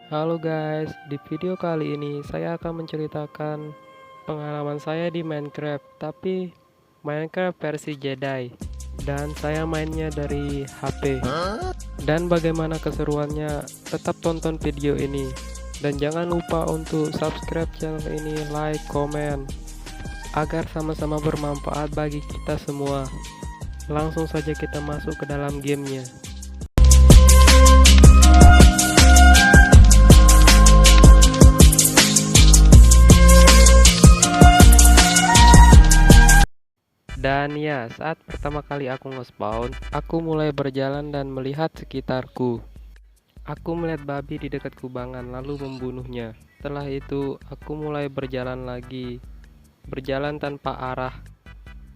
Halo guys, di video kali ini saya akan menceritakan pengalaman saya di Minecraft, tapi Minecraft versi Jedi. Dan saya mainnya dari HP. Dan bagaimana keseruannya, tetap tonton video ini. Dan jangan lupa untuk subscribe channel ini, like, komen, agar sama-sama bermanfaat bagi kita semua. Langsung saja kita masuk ke dalam gamenya. Dan ya, saat pertama kali aku nge-spawn, aku mulai berjalan dan melihat sekitarku. Aku melihat babi di dekat kubangan lalu membunuhnya. Setelah itu, aku mulai berjalan lagi. Berjalan tanpa arah,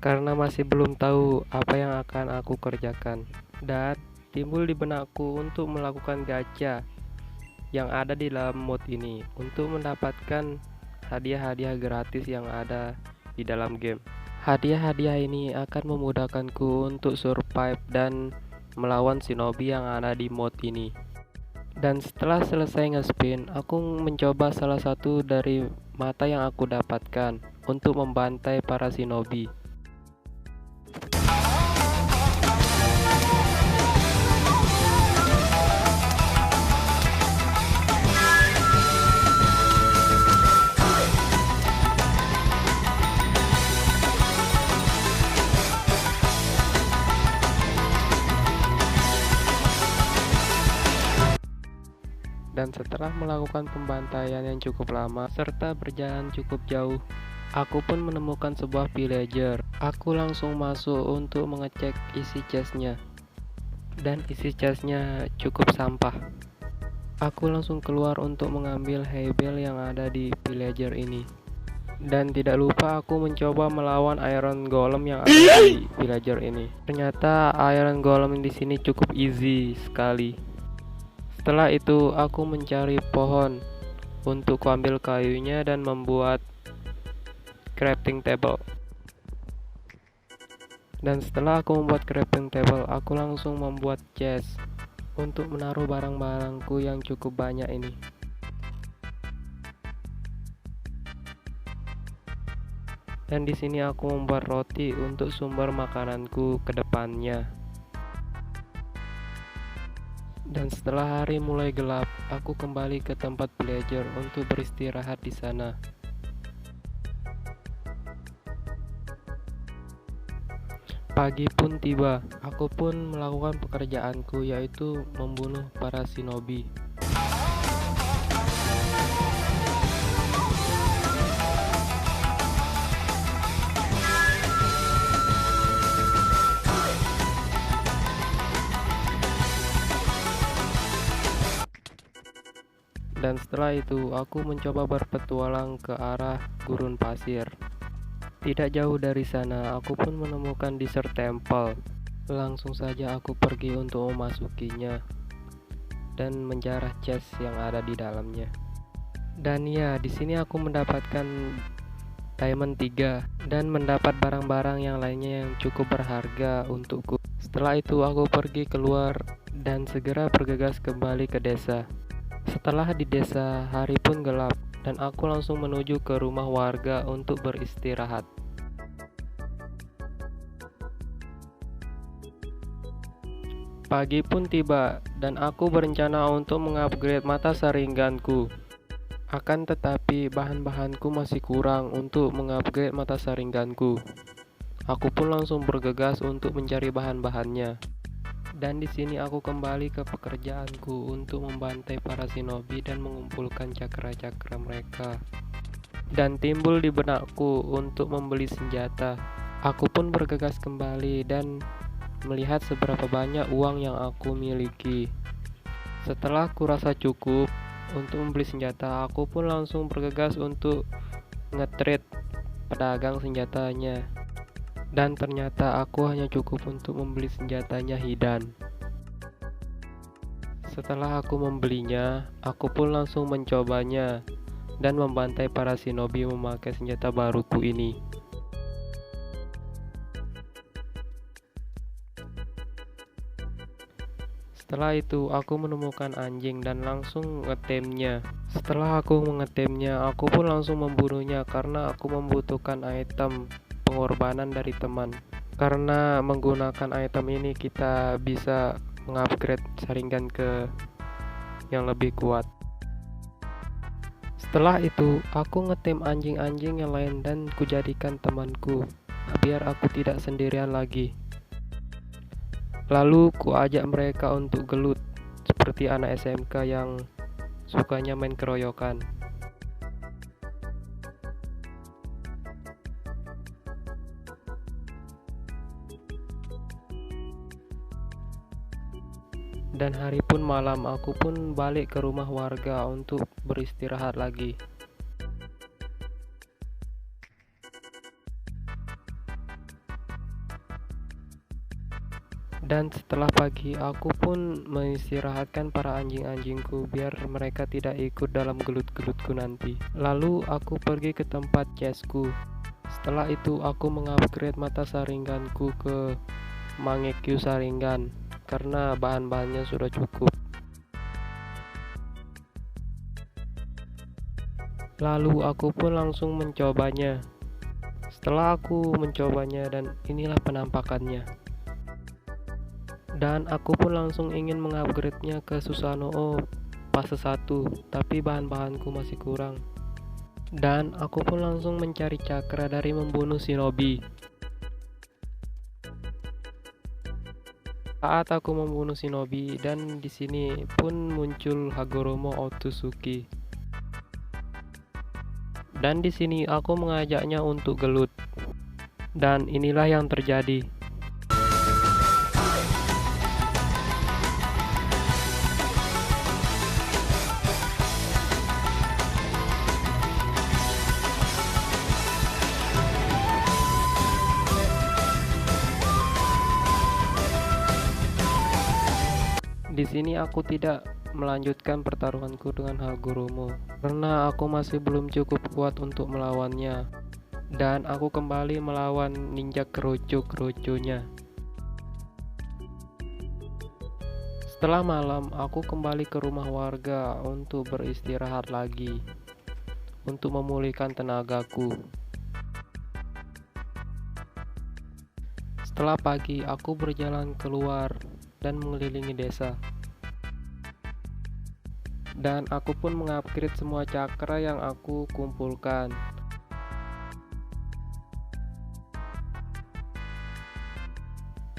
karena masih belum tahu apa yang akan aku kerjakan. Dan timbul di benakku untuk melakukan gacha yang ada di dalam mod ini, untuk mendapatkan hadiah-hadiah gratis yang ada di dalam game. Hadiah-hadiah ini akan memudahkanku untuk survive dan melawan shinobi yang ada di mod ini. Dan setelah selesai nge-spin, aku mencoba salah satu dari mata yang aku dapatkan untuk membantai para shinobi. Dan setelah melakukan pembantaian yang cukup lama serta berjalan cukup jauh, aku pun menemukan sebuah villager. Aku langsung masuk untuk mengecek isi chestnya, dan isi chestnya cukup sampah. Aku langsung keluar untuk mengambil hay bale yang ada di villager ini. Dan tidak lupa aku mencoba melawan iron golem yang ada di villager ini. Ternyata iron golem di sini cukup easy sekali. Setelah itu aku mencari pohon untuk kuambil kayunya dan membuat crafting table. Dan setelah aku membuat crafting table, aku langsung membuat chest untuk menaruh barang-barangku yang cukup banyak ini. Dan di sini aku membuat roti untuk sumber makananku ke depannya. Dan setelah hari mulai gelap, aku kembali ke tempat villager untuk beristirahat di sana. Pagi pun tiba, aku pun melakukan pekerjaanku, yaitu membunuh para shinobi. Dan setelah itu aku mencoba berpetualang ke arah gurun pasir. Tidak jauh dari sana aku pun menemukan desert temple. Langsung saja aku pergi untuk memasukinya dan menjarah chest yang ada di dalamnya. Dan ya, di sini aku mendapatkan diamond 3 dan mendapat barang-barang yang lainnya yang cukup berharga untukku. Setelah itu aku pergi keluar dan segera bergegas kembali ke desa. Setelah di desa, hari pun gelap dan aku langsung menuju ke rumah warga untuk beristirahat. Pagi pun tiba dan aku berencana untuk mengupgrade mata saringanku. Akan tetapi bahan-bahanku masih kurang untuk mengupgrade mata saringanku. Aku pun langsung bergegas untuk mencari bahan-bahannya. Dan di sini aku kembali ke pekerjaanku untuk membantai para shinobi dan mengumpulkan cakra-cakra mereka. Dan timbul di benakku untuk membeli senjata. Aku pun bergegas kembali dan melihat seberapa banyak uang yang aku miliki. Setelah kurasa cukup untuk membeli senjata, aku pun langsung bergegas untuk nge-trade pedagang senjatanya. Dan ternyata aku hanya cukup untuk membeli senjatanya Hidan. Setelah aku membelinya, aku pun langsung mencobanya dan membantai para shinobi memakai senjata baruku ini. Setelah itu aku menemukan anjing dan langsung ngetemnya. Setelah aku mengetemnya, aku pun langsung membunuhnya karena aku membutuhkan item pengorbanan dari teman. Karena menggunakan item ini kita bisa mengupgrade Sharingan ke yang lebih kuat. Setelah itu, aku ngetem anjing-anjing yang lain dan kujadikan temanku, biar aku tidak sendirian lagi. Lalu ku ajak mereka untuk gelut, seperti anak SMK yang sukanya main keroyokan. Dan hari pun malam, aku pun balik ke rumah warga untuk beristirahat lagi. Dan setelah pagi, aku pun mengistirahatkan para anjing-anjingku biar mereka tidak ikut dalam gelut-gelutku nanti. Lalu aku pergi ke tempat chestku. Setelah itu aku mengupgrade mata Sharinganku ke Mangekyo Sharingan karena bahan-bahannya sudah cukup. Lalu aku pun langsung mencobanya. Setelah aku mencobanya dan inilah penampakannya. Dan aku pun langsung ingin mengupgrade-nya ke Susanoo fase 1, tapi bahan-bahanku masih kurang. Dan aku pun langsung mencari cakra dari membunuh shinobi. Saat aku membunuh shinobi dan di sini pun muncul Hagoromo Otsutsuki. Dan di sini aku mengajaknya untuk gelut. Dan inilah yang terjadi. Di sini aku tidak melanjutkan pertarunganku dengan Hagoromo karena aku masih belum cukup kuat untuk melawannya. Dan aku kembali melawan ninja keroco-keroconya. Setelah malam, aku kembali ke rumah warga untuk beristirahat lagi, untuk memulihkan tenagaku. Setelah pagi, aku berjalan keluar dan mengelilingi desa. Dan aku pun mengupgrade semua cakra yang aku kumpulkan.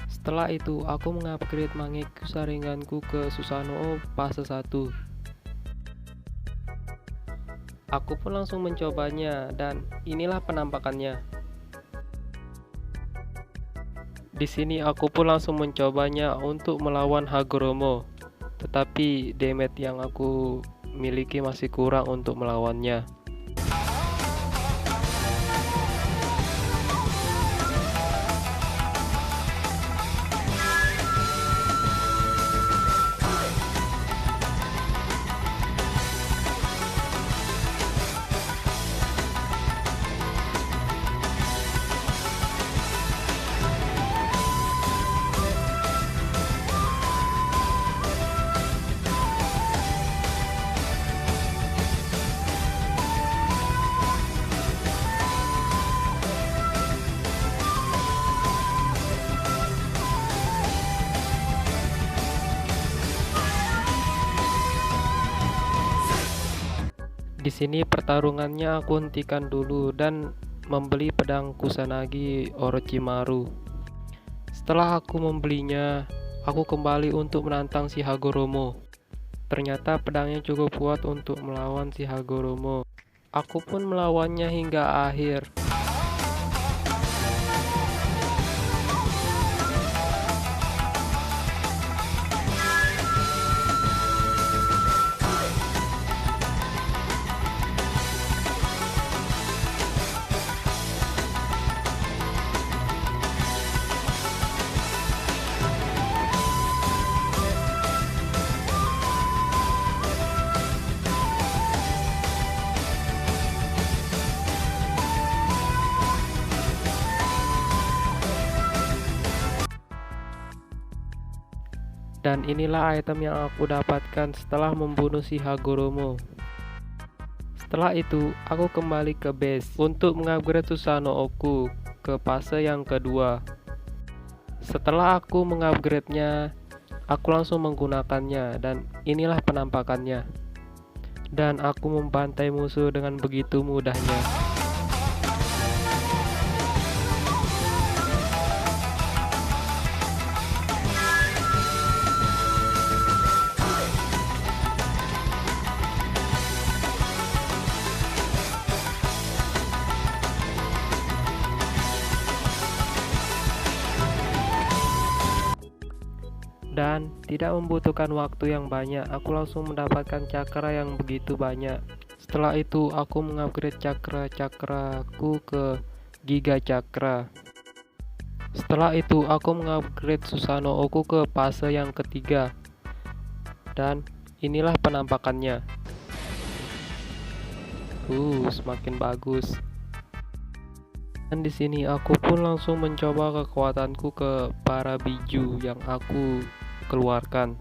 Setelah itu, aku mengupgrade Mangekyo Sharinganku ke Susanoo fase 1. Aku pun langsung mencobanya dan inilah penampakannya. Di sini aku pun langsung mencobanya untuk melawan Hagoromo, tetapi damage yang aku miliki masih kurang untuk melawannya. Di sini pertarungannya aku hentikan dulu dan membeli pedang Kusanagi Orochimaru. Setelah aku membelinya, aku kembali untuk menantang si Hagoromo. Ternyata pedangnya cukup kuat untuk melawan si Hagoromo. Aku pun melawannya hingga akhir. Dan inilah item yang aku dapatkan setelah membunuh si Hagoromo. Setelah itu, aku kembali ke base untuk mengupgrade Susanoo-ku ke fase yang kedua. Setelah aku mengupgrade-nya, aku langsung menggunakannya dan inilah penampakannya. Dan aku membantai musuh dengan begitu mudahnya. Dan tidak membutuhkan waktu yang banyak, aku langsung mendapatkan cakra yang begitu banyak. Setelah itu aku mengupgrade cakra-cakraku ke Giga Cakra. Setelah itu aku mengupgrade Susanoo-ku ke fase yang ketiga. Dan inilah penampakannya. Semakin bagus. Dan di sini aku pun langsung mencoba kekuatanku ke para biju yang aku keluarkan.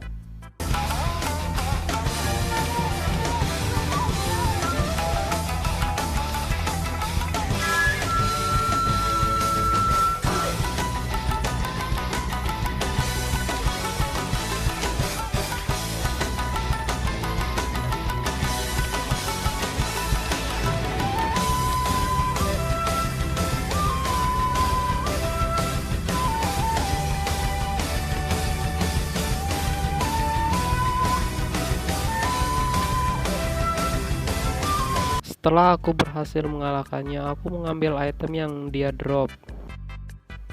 Setelah aku berhasil mengalahkannya, aku mengambil item yang dia drop.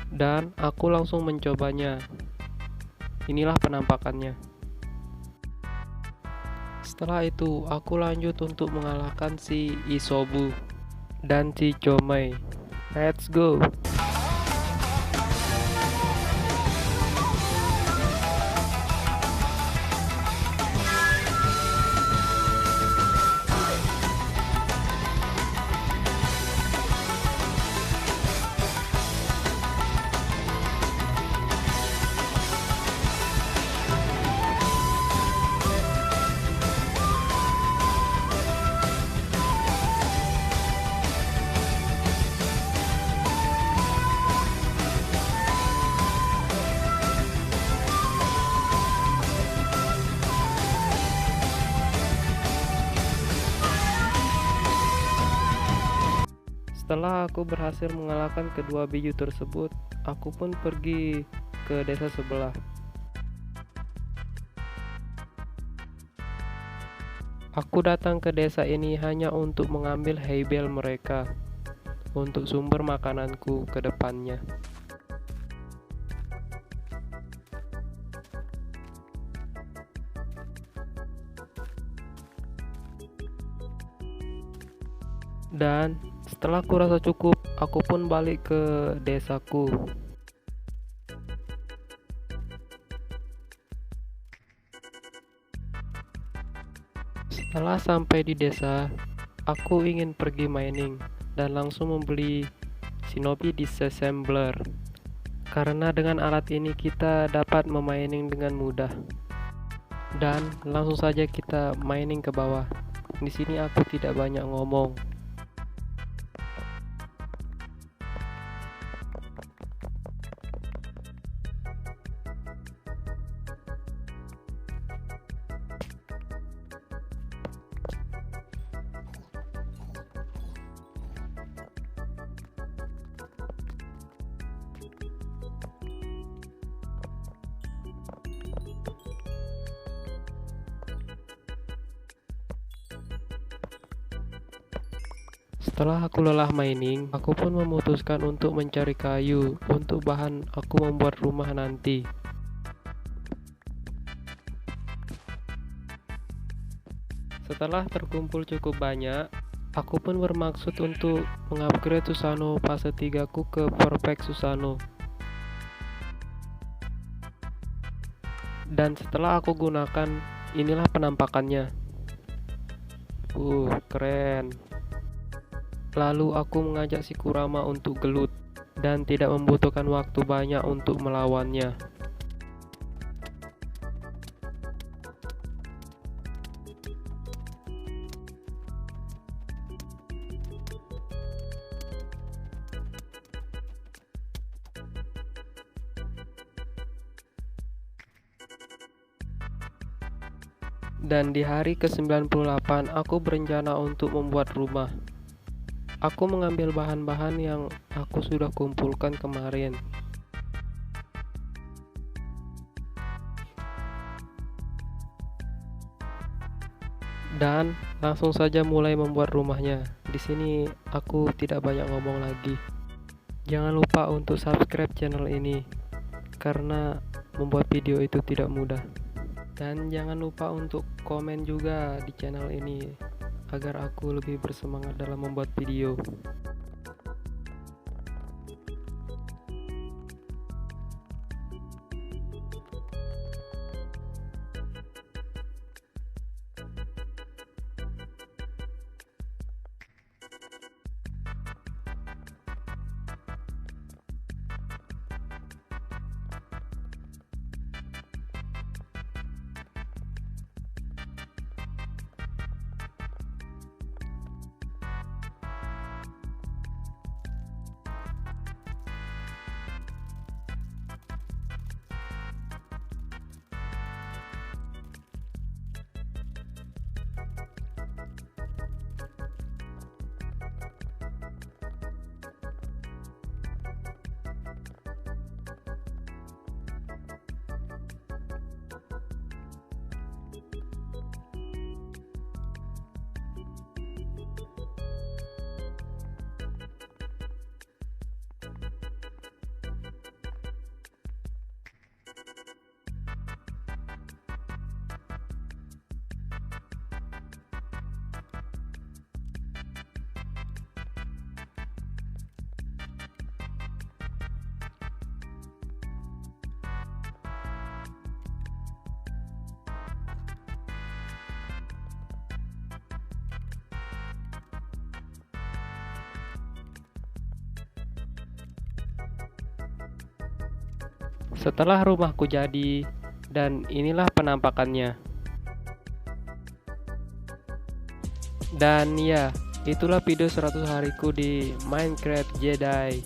Dan aku langsung mencobanya. Inilah penampakannya. Setelah itu, aku lanjut untuk mengalahkan si Isobu dan si Chomei. Let's go! Setelah aku berhasil mengalahkan kedua biju tersebut, aku pun pergi ke desa sebelah. Aku datang ke desa ini hanya untuk mengambil Heibel mereka untuk sumber makananku ke depannya. Dan setelah aku rasa cukup, aku pun balik ke desaku. Setelah sampai di desa, aku ingin pergi mining dan langsung membeli Shinobi Disassembler. Karena dengan alat ini kita dapat memining dengan mudah. Dan langsung saja kita mining ke bawah. Di sini aku tidak banyak ngomong. Setelah aku lelah mining, aku pun memutuskan untuk mencari kayu untuk bahan aku membuat rumah nanti. Setelah terkumpul cukup banyak, aku pun bermaksud untuk mengupgrade Susanoo fase 3 ku ke Perfect Susanoo. Dan setelah aku gunakan, inilah penampakannya. Keren. Lalu aku mengajak si Kurama untuk gelut dan tidak membutuhkan waktu banyak untuk melawannya. Dan di hari ke-98 aku berencana untuk membuat rumah. Aku mengambil bahan-bahan yang aku sudah kumpulkan kemarin. Dan langsung saja mulai membuat rumahnya. Di sini aku tidak banyak ngomong lagi. Jangan lupa untuk subscribe channel ini karena membuat video itu tidak mudah. Dan jangan lupa untuk komen juga di channel ini agar aku lebih bersemangat dalam membuat video. Setelah rumahku jadi, dan inilah penampakannya. Dan ya, itulah video 100 hariku di Minecraft Jedi.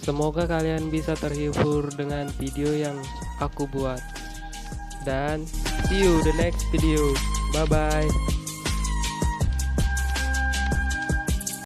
Semoga kalian bisa terhibur dengan video yang aku buat. Dan see you the next video. Bye bye.